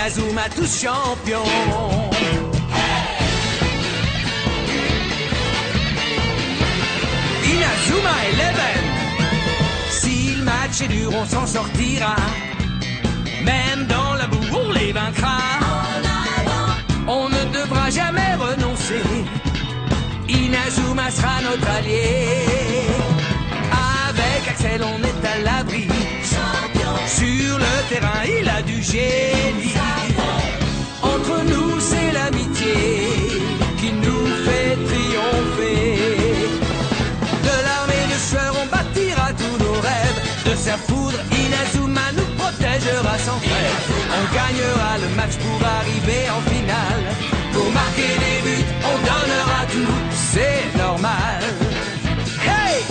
Inazuma tous champions. Inazuma Eleven. Si le match est dur, on s'en sortira. Même dans la boue, on les vaincra. On ne devra jamais renoncer. Inazuma sera notre allié. Avec Axel, on est à l'abri. Sur le terrain, il a du génie. Entre nous, c'est l'amitié qui nous fait triompher. De l'armée de sueur, on bâtira tous nos rêves. De sa foudre, Inazuma nous protégera sans trêve. On gagnera le match pour arriver en finale. Pour marquer des buts, on donnera tout, c'est normal. Hey!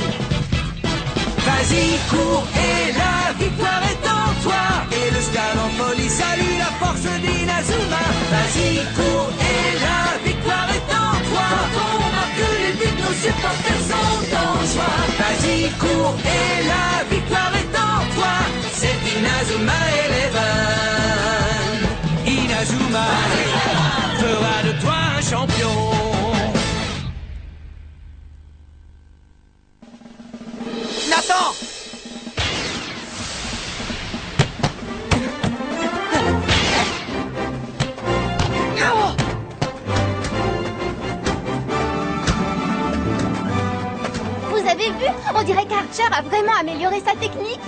Vas-y, cours et la victoire est en toi. Et le stade en folie salue la force d'Inazuma. Vas-y, cours et la victoire est en toi. Quand on marque les buts, nos supporters sont en joie. Vas-y, cours et la victoire est en toi. C'est Inazuma Eleven. Inazuma fera de toi un champion. Nathan! Vous avez vu? On dirait qu'Archer a vraiment amélioré sa technique.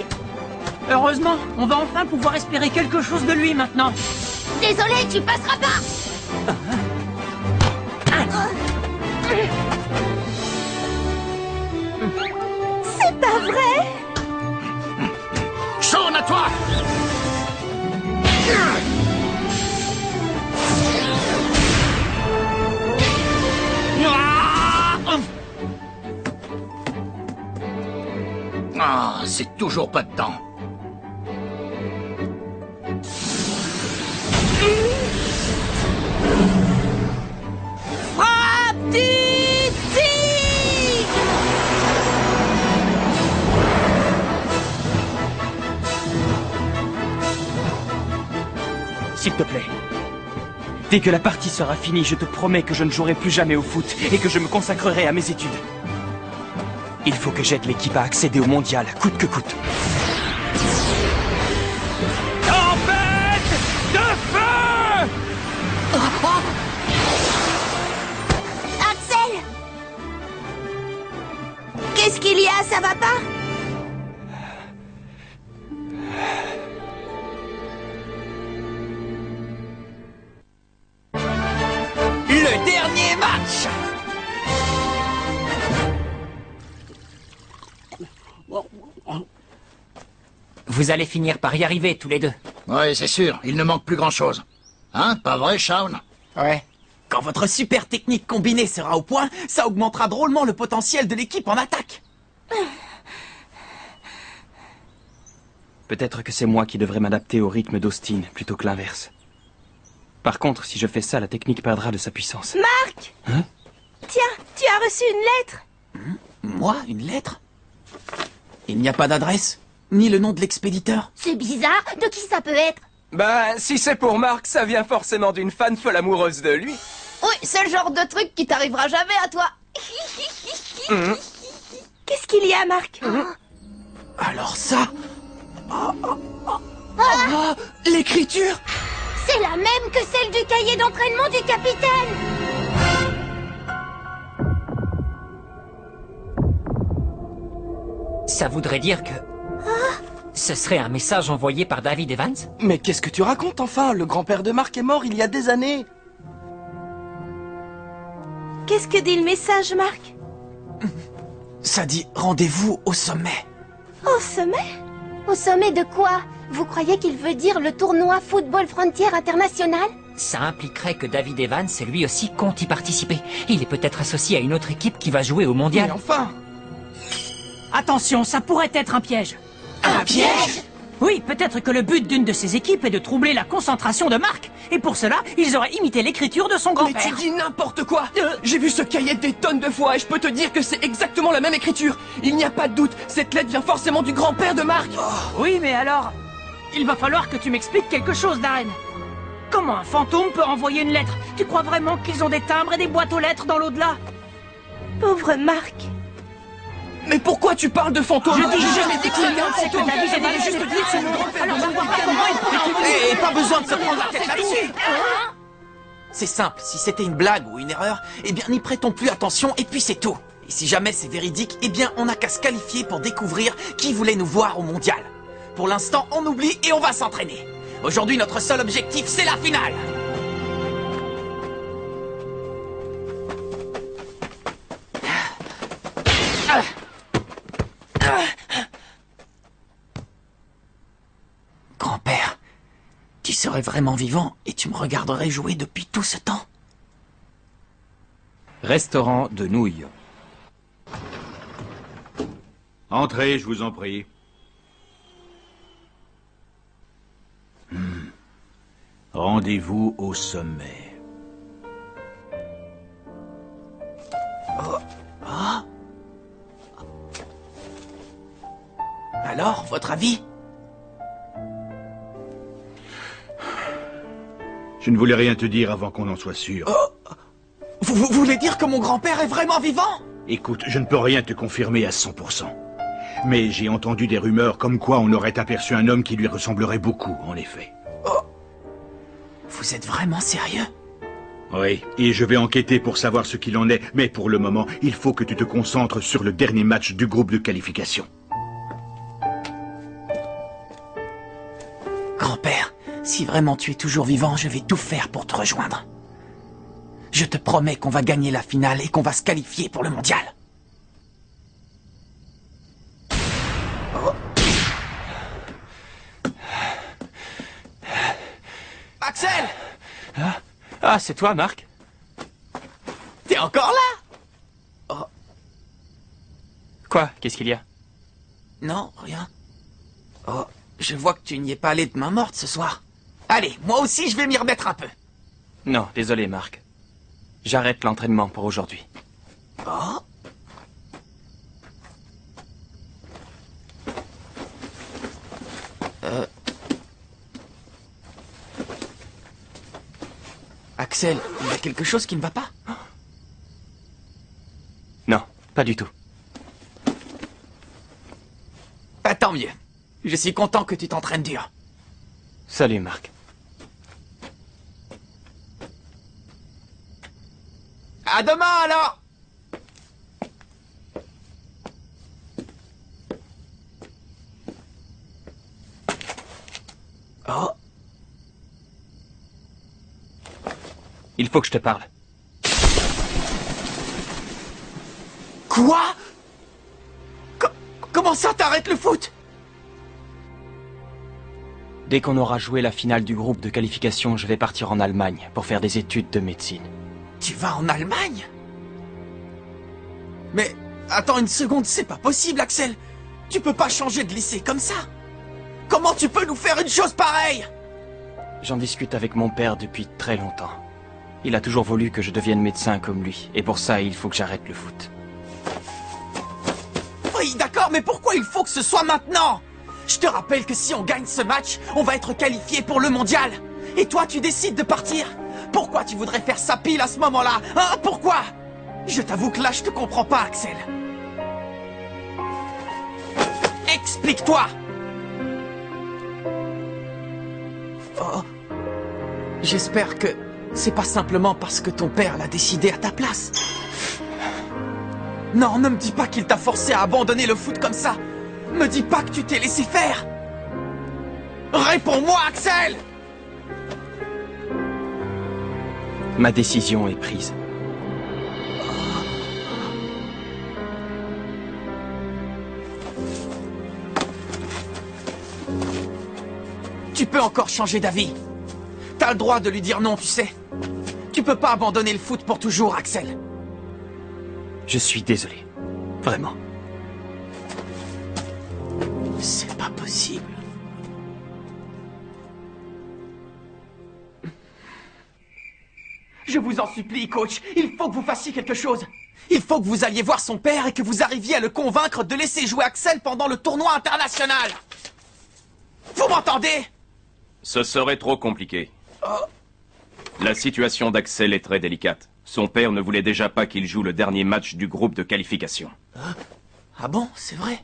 Heureusement, on va enfin pouvoir espérer quelque chose de lui maintenant. Désolé, tu passeras pas. C'est pas vrai. Sean, à toi! Ah, c'est toujours pas de temps. Frappe du tigre. S'il te plaît. Dès que la partie sera finie, je te promets que je ne jouerai plus jamais au foot et que je me consacrerai à mes études. Il faut que j'aide l'équipe à accéder au mondial, coûte que coûte. Tempête de feu! Axel. Qu'est-ce qu'il y a? Ça va pas? Le dernier match! Vous allez finir par y arriver, tous les deux. Oui, c'est sûr, il ne manque plus grand-chose. Hein, pas vrai, Shaun? Ouais. Quand votre super technique combinée sera au point, ça augmentera drôlement le potentiel de l'équipe en attaque. Peut-être que c'est moi qui devrais m'adapter au rythme d'Austin plutôt que l'inverse. Par contre, si je fais ça, la technique perdra de sa puissance. Marc. Hein? Tiens, tu as reçu une lettre. Moi, une lettre? Il n'y a pas d'adresse, ni le nom de l'expéditeur. C'est bizarre. De qui ça peut être? Bah, si c'est pour Marc, ça vient forcément d'une fan folle amoureuse de lui. Oui, c'est le genre de truc qui t'arrivera jamais à toi. Qu'est-ce qu'il y a, Marc? Alors ça... Ah, l'écriture! C'est la même que celle du cahier d'entraînement du capitaine. Ça voudrait dire que... Ce serait un message envoyé par David Evans? Mais qu'est-ce que tu racontes enfin? Le grand-père de Marc est mort il y a des années. Qu'est-ce que dit le message, Marc? Ça dit rendez-vous au sommet. Au sommet? Au sommet de quoi? Vous croyez qu'il veut dire le tournoi Football Frontier International? Ça impliquerait que David Evans, lui aussi, compte y participer. Il est peut-être associé à une autre équipe qui va jouer au mondial. Mais enfin! Attention, ça pourrait être un piège. Un piège? Oui, peut-être que le but d'une de ces équipes est de troubler la concentration de Marc. Et pour cela, ils auraient imité l'écriture de son Mais grand-père. tu dis n'importe quoi! J'ai vu ce cahier des tonnes de fois et je peux te dire que c'est exactement la même écriture. Il n'y a pas de doute, cette lettre vient forcément du grand-père de Marc. Oui, mais alors... Il va falloir que tu m'expliques quelque chose, Darren. Comment un fantôme peut envoyer une lettre? Tu crois vraiment qu'ils ont des timbres et des boîtes aux lettres dans l'au-delà? Pauvre Marc. Mais pourquoi tu parles de fantômes? Je dis J'ai jamais dit que c'était un fantôme. J'ai dit juste dire c'est mon grand-père. Alors on va voir comment il peut envoyer. Et pas besoin de se prendre la tête là-dessus. C'est simple, si c'était une blague ou une erreur, eh bien n'y prêtons plus attention et puis c'est tout. Et si jamais c'est véridique, eh bien on n'a qu'à se qualifier pour découvrir qui voulait nous voir au mondial. Pour l'instant, on oublie et on va s'entraîner. Aujourd'hui, notre seul objectif, c'est la finale. Grand-père, tu serais vraiment vivant et tu me regarderais jouer depuis tout ce temps? Restaurant de nouilles. Entrez, je vous en prie. Rendez-vous au sommet. Alors, votre avis? Je ne voulais rien te dire avant qu'on en soit sûr. Vous voulez dire que mon grand-père est vraiment vivant? Écoute, je ne peux rien te confirmer à 100%. Mais j'ai entendu des rumeurs comme quoi on aurait aperçu un homme qui lui ressemblerait beaucoup, en effet. Vous êtes vraiment sérieux? Oui, et je vais enquêter pour savoir ce qu'il en est, mais pour le moment, il faut que tu te concentres sur le dernier match du groupe de qualification. Grand-père, si vraiment tu es toujours vivant, je vais tout faire pour te rejoindre. Je te promets qu'on va gagner la finale et qu'on va se qualifier pour le mondial. Axel! Ah, c'est toi, Marc? T'es encore là? Quoi? Qu'est-ce qu'il y a? Non, rien. Oh, je vois que tu n'y es pas allé de main morte ce soir. Allez, moi aussi je vais m'y remettre un peu. Non, désolé, Marc. J'arrête l'entraînement pour aujourd'hui. Oh. Axel, il y a quelque chose qui ne va pas? Non, pas du tout. Ah, tant mieux. Je suis content que tu t'entraînes dur. Salut, Marc. À demain alors! Oh. Il faut que je te parle. Quoi? Comment ça t'arrêtes le foot? Dès qu'on aura joué la finale du groupe de qualification, je vais partir en Allemagne pour faire des études de médecine. Tu vas en Allemagne? Mais attends une seconde, c'est pas possible, Axel. Tu peux pas changer de lycée comme ça. Comment tu peux nous faire une chose pareille? J'en discute avec mon père depuis très longtemps. Il a toujours voulu que je devienne médecin comme lui, et pour ça, il faut que j'arrête le foot. Oui, d'accord, mais pourquoi il faut que ce soit maintenant? Je te rappelle que si on gagne ce match, on va être qualifié pour le mondial. Et toi, tu décides de partir. Pourquoi tu voudrais faire ça pile à ce moment-là? Hein? Pourquoi? Je t'avoue que là, je te comprends pas, Axel. Explique-toi! Oh. J'espère que c'est pas simplement parce que ton père l'a décidé à ta place. Non, ne me dis pas qu'il t'a forcé à abandonner le foot comme ça. Me dis pas que tu t'es laissé faire. Réponds-moi, Axel! Ma décision est prise. Tu peux encore changer d'avis. T'as le droit de lui dire non, tu sais. Tu peux pas abandonner le foot pour toujours, Axel. Je suis désolé. Vraiment. C'est pas possible. Je vous en supplie, coach, il faut que vous fassiez quelque chose. Il faut que vous alliez voir son père et que vous arriviez à le convaincre de laisser jouer Axel pendant le tournoi international. Vous m'entendez? Ce serait trop compliqué. La situation d'Axel est très délicate. Son père ne voulait déjà pas qu'il joue le dernier match du groupe de qualification. Ah bon, c'est vrai?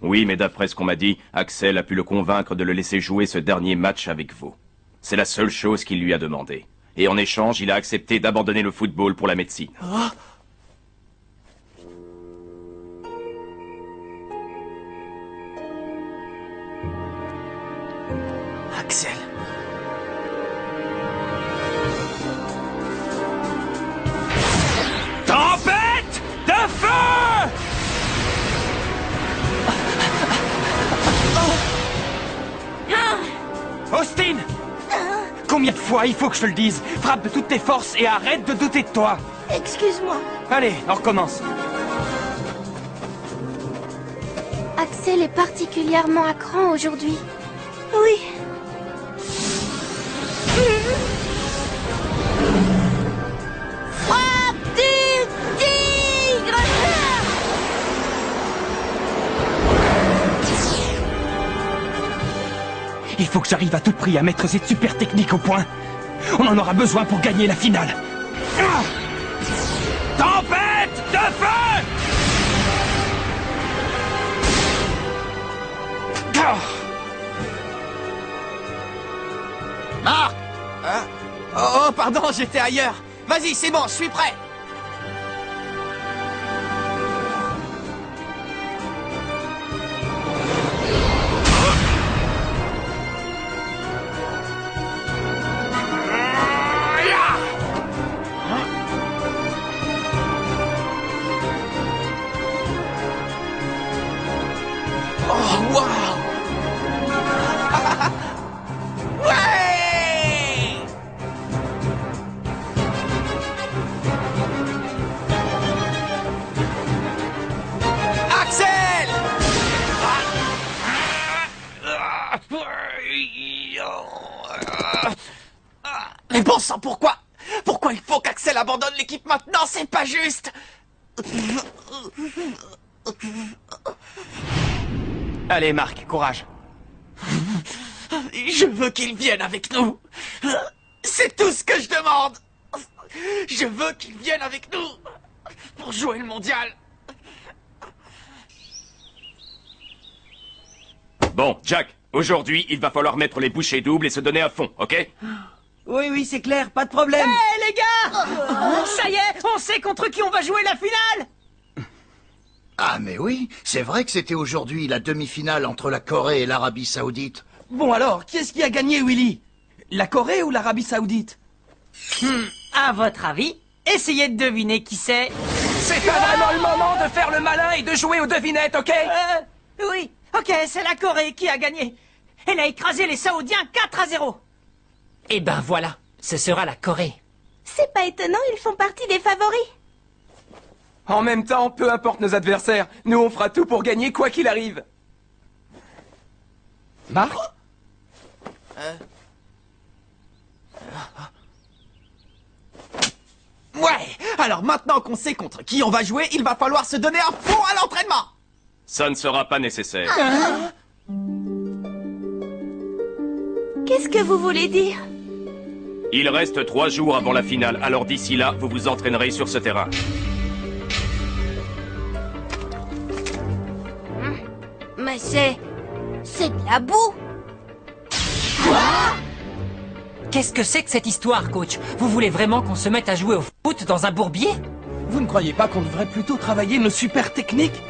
Oui, mais d'après ce qu'on m'a dit, Axel a pu le convaincre de le laisser jouer ce dernier match avec vous. C'est la seule chose qu'il lui a demandé. Et en échange, il a accepté d'abandonner le football pour la médecine. Oh. Axel. Tempête de feu! Austin! Combien de fois il faut que je te le dise? Frappe de toutes tes forces et arrête de douter de toi! Excuse-moi. Allez, on recommence. Axel est particulièrement à cran aujourd'hui. Oui. Frappe du tigre! Il faut que j'arrive à tout prix à mettre cette super technique au point. On en aura besoin pour gagner la finale. Ah! Tempête de feu! Ah! Marc! Oh, pardon, j'étais ailleurs. Vas-y, c'est bon, je suis prêt. Oh, waouh! Ouais! Axel! Mais bon sang, pourquoi? Pourquoi il faut qu'Axel abandonne l'équipe maintenant? C'est pas juste! Allez, Marc, courage. Je veux qu'il vienne avec nous. C'est tout ce que je demande. Je veux qu'il vienne avec nous pour jouer le mondial. Bon, Jack, aujourd'hui, il va falloir mettre les bouchées doubles et se donner à fond, ok? Oui, oui, c'est clair, pas de problème. Hé, les gars! Ça y est, on sait contre qui on va jouer la finale! Ah mais oui, c'est vrai que c'était aujourd'hui la demi-finale entre la Corée et l'Arabie Saoudite. Bon alors, qui est-ce qui a gagné, Willy? La Corée ou l'Arabie Saoudite? À votre avis, essayez de deviner qui c'est. C'est pas vraiment le moment de faire le malin et de jouer aux devinettes, ok? Oui, ok, c'est la Corée qui a gagné. Elle a écrasé les Saoudiens 4-0. Eh ben voilà, ce sera la Corée. C'est pas étonnant, ils font partie des favoris. En même temps, peu importe nos adversaires, nous on fera tout pour gagner quoi qu'il arrive. Marc? Ouais, alors maintenant qu'on sait contre qui on va jouer, il va falloir se donner à fond à l'entraînement. Ça ne sera pas nécessaire. Qu'est-ce que vous voulez dire? Il reste 3 jours avant la finale, alors d'ici là, vous vous entraînerez sur ce terrain. Mais c'est de la boue. Qu'est-ce que c'est que cette histoire, coach? Vous voulez vraiment qu'on se mette à jouer au foot dans un bourbier? Vous ne croyez pas qu'on devrait plutôt travailler nos super techniques?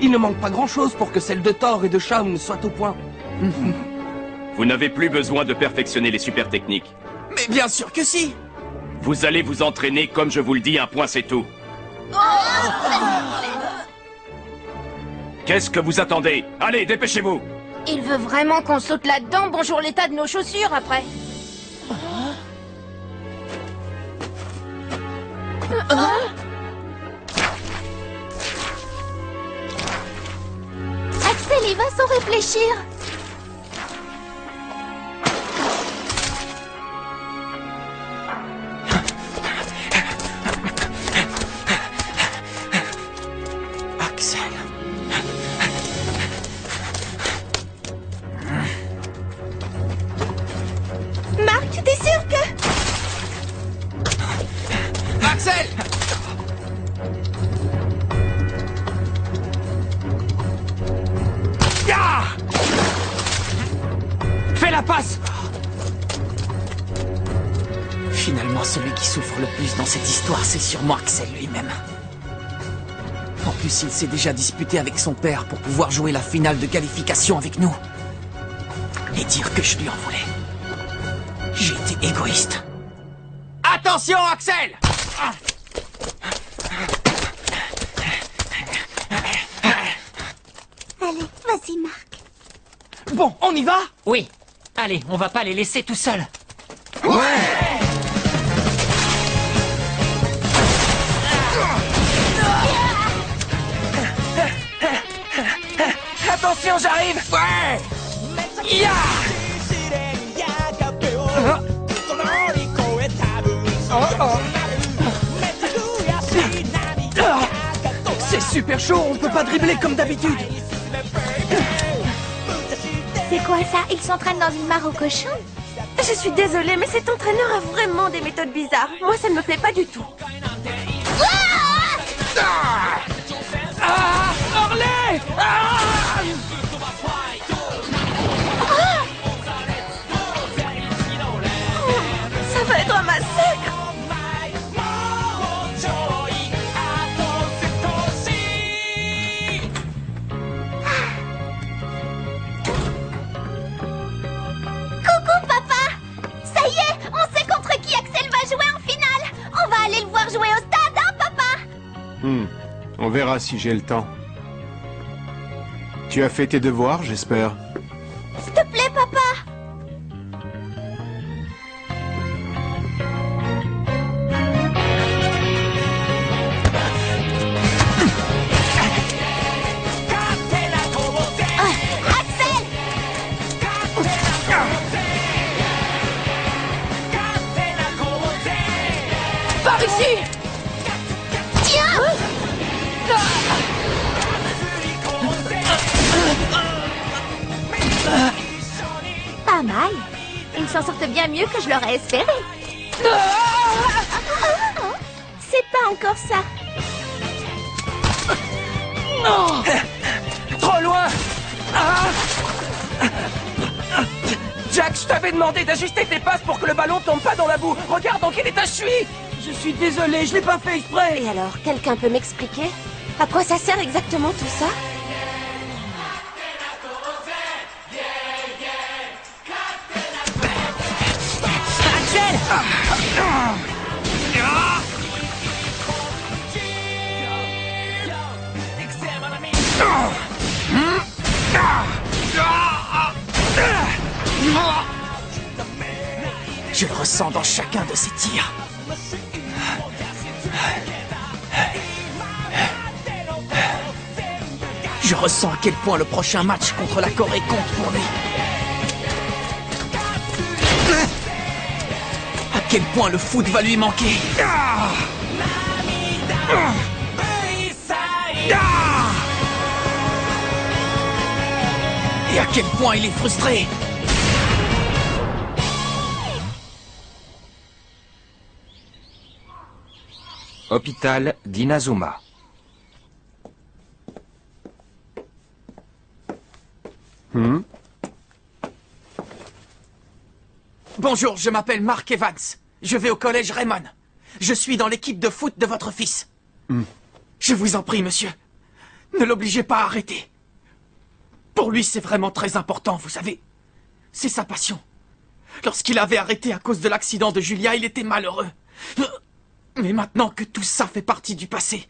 Il ne manque pas grand-chose pour que celles de Thor et de Shaun soient au point. Vous n'avez plus besoin de perfectionner les super techniques. Mais bien sûr que si. Vous allez vous entraîner comme je vous le dis, un point c'est tout. Qu'est-ce que vous attendez? Allez, dépêchez-vous! Il veut vraiment qu'on saute là-dedans. Bonjour l'état de nos chaussures après. Axel y va sans réfléchir. Axel. Marc, t'es sûr que... passe! Finalement, celui qui souffre le plus dans cette histoire, c'est sûrement Axel lui-même. En plus, il s'est déjà disputé avec son père pour pouvoir jouer la finale de qualification avec nous. Et dire que je lui en voulais. J'ai été égoïste. Attention, Axel! Allez, vas-y, Marc. Bon, on y va? Oui. Allez, on va pas les laisser tout seuls. Attention, j'arrive! Ouais! Ya! C'est super chaud, on peut pas dribbler comme d'habitude. C'est quoi ça? Il s'entraîne dans une mare aux cochons? Je suis désolée, mais cet entraîneur a vraiment des méthodes bizarres. Moi, ça ne me plaît pas du tout. Ah! Orlé! Ah! Ça va être un massacre. Coucou, papa! Ça y est, on sait contre qui Axel va jouer en finale! On va aller le voir jouer au stade, hein, papa? On verra si j'ai le temps. Tu as fait tes devoirs, j'espère. S'il te plaît, papa! Axel! Par ici! Tiens! Pas mal. Ils s'en sortent bien mieux que je l'aurais espéré. C'est pas encore ça. Non! Trop loin! Ah! Jack, je t'avais demandé d'ajuster tes passes pour que le ballon tombe pas dans la boue. Regarde dans quel état je suis! Je suis désolé, je l'ai pas fait exprès. Et alors, quelqu'un peut m'expliquer? À quoi ça sert exactement tout ça? Je le ressens dans chacun de ces tirs. Je ressens à quel point le prochain match contre la Corée compte pour lui. À quel point le foot va lui manquer. Et à quel point il est frustré. Hôpital d'Inazuma. Bonjour, je m'appelle Mark Evans. Je vais au collège Raymond. Je suis dans l'équipe de foot de votre fils. Je vous en prie, monsieur. Ne l'obligez pas à arrêter. Pour lui, c'est vraiment très important, vous savez. C'est sa passion. Lorsqu'il avait arrêté à cause de l'accident de Julia, il était malheureux. Mais maintenant que tout ça fait partie du passé,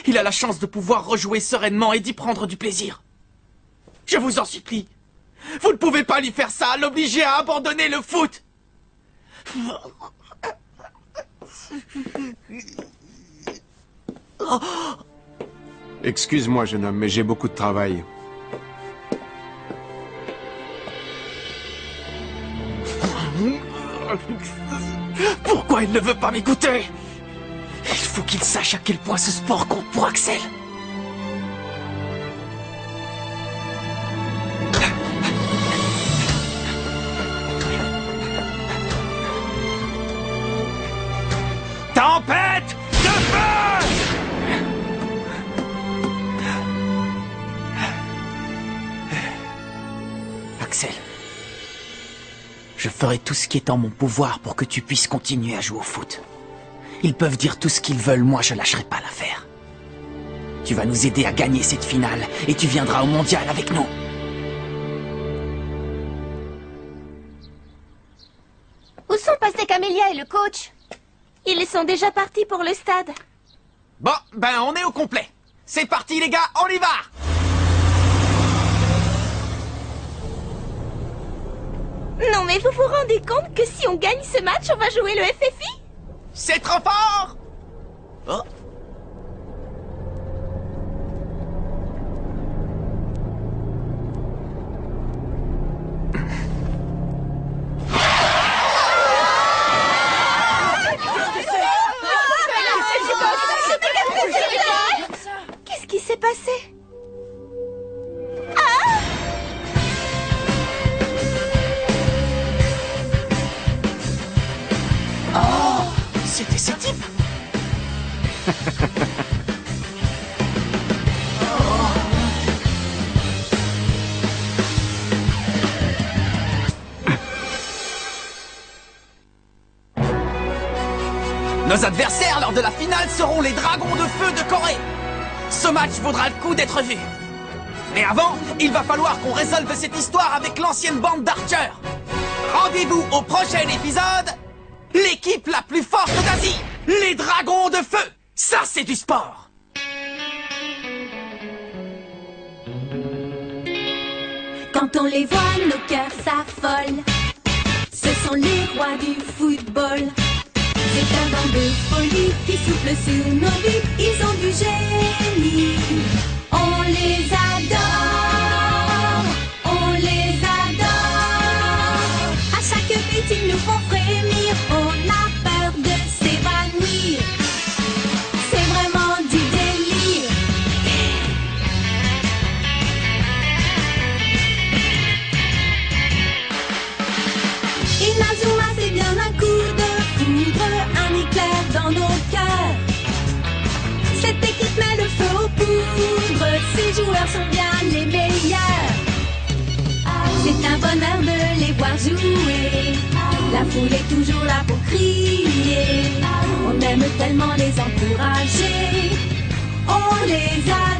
il a la chance de pouvoir rejouer sereinement et d'y prendre du plaisir. Je vous en supplie. Vous ne pouvez pas lui faire ça, l'obliger à abandonner le foot. Excuse-moi, jeune homme, mais j'ai beaucoup de travail. Pourquoi il ne veut pas m'écouter? Il faut qu'il sache à quel point ce sport compte pour Axel. Tempête de feu! Axel, Je ferai tout ce qui est en mon pouvoir pour que tu puisses continuer à jouer au foot. Ils peuvent dire tout ce qu'ils veulent, moi je lâcherai pas l'affaire. Tu vas nous aider à gagner cette finale et tu viendras au mondial avec nous. Où sont passés Camélia et le coach? Ils sont déjà partis pour le stade. Bon, ben on est au complet. C'est parti les gars, on y va! Non mais vous vous rendez compte que si on gagne ce match, on va jouer le FFI? C'est trop fort! Oh. Qu'est-ce qui s'est passé? C'était ces types. Nos adversaires lors de la finale seront les Dragons de Feu de Corée. Ce match vaudra le coup d'être vu. Mais avant, il va falloir qu'on résolve cette histoire avec l'ancienne bande d'Archer. Rendez-vous au prochain épisode. L'équipe la plus forte d'Asie, les Dragons de Feu. Ça, c'est du sport. Quand on les voit, nos cœurs s'affolent. Ce sont les rois du football. C'est un vent de folie qui souffle sur nos vies. Ils ont du génie. On les adore. On les adore. À chaque but, ils nous font frémir. On a peur de s'évanouir. C'est vraiment du délire. Inazuma, c'est bien un coup de foudre, un éclair dans nos cœurs. Cette équipe met le feu aux poudres, ces joueurs sont bien les meilleurs. C'est un bonheur de les voir jouer, la foule est toujours là pour crier. On aime tellement les encourager, on les a